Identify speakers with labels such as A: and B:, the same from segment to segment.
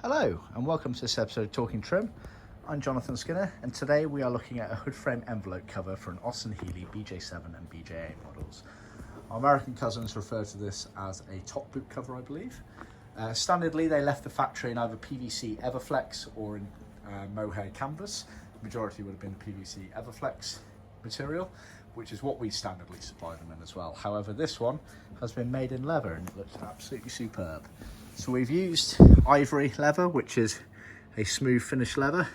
A: Hello and welcome to this episode of Talking Trim. I'm Jonathon Skinner and today we are looking at a hood frame envelope cover for an Austin Healey BJ7 and BJ8 models. Our American cousins refer to this as a top boot cover, I believe. Standardly they left the factory in either PVC Everflex or in Mohair Canvas. The majority would have been PVC Everflex material, which is what we standardly supply them in as well. However, this one has been made in leather and it looks absolutely superb. So we've used ivory leather, which is a smooth finish leather.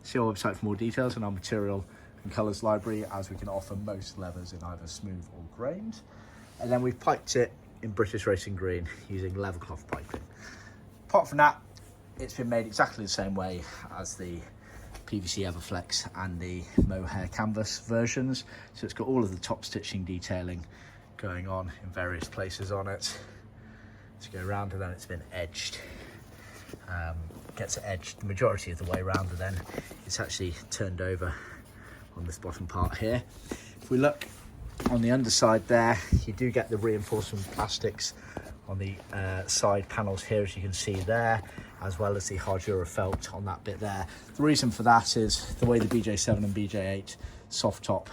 A: See our website for more details on our material and colours library, as we can offer most leathers in either smooth or grained. And then we've piped it in British Racing Green using leather cloth piping. Apart from that, it's been made exactly the same way as the PVC Everflex and the Mohair Canvas versions. So it's got all of the top stitching detailing going on in various places on it to go around, and then it's been edged. Gets it edged the majority of the way around, and then it's actually turned over on this bottom part here. If we look on the underside there, you do get the reinforcement plastics on the side panels here, as you can see there, as well as the hardura felt on that bit there. The reason for that is the way the BJ7 and BJ8 soft top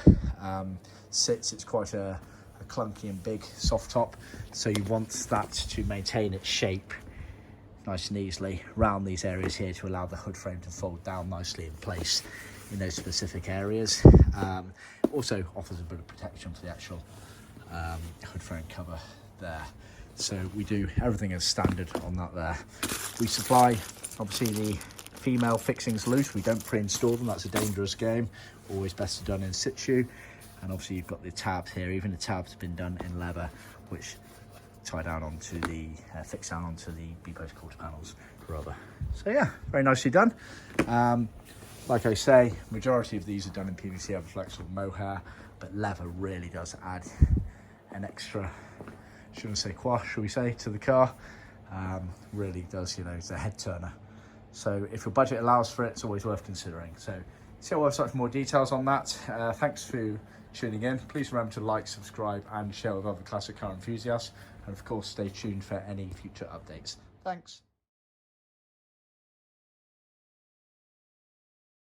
A: sits. It's quite a clunky and big soft top, so you want that to maintain its shape nice and easily around these areas here to allow the hood frame to fold down nicely in place in those specific areas. Also offers a bit of protection for the actual hood frame cover there. So we do everything as standard on that there. We supply obviously the female fixings loose. We don't pre-install them, that's a dangerous game. Always best done in situ. And obviously you've got the tabs here. Even the tabs have been done in leather, which tie down onto the fix down onto the B-post quarter panels rubber. So yeah, very nicely done. Like I say, majority of these are done in PVC Everflex or Mohair, but leather really does add an extra, shouldn't say quoi, should we say, to the car. Really does, you know, it's a head turner. So if your budget allows for it, it's always worth considering. So see our website for more details on that. Thanks for tuning in. Please remember to like, subscribe and share with other classic car enthusiasts, and of course stay tuned for any future updates. Thanks.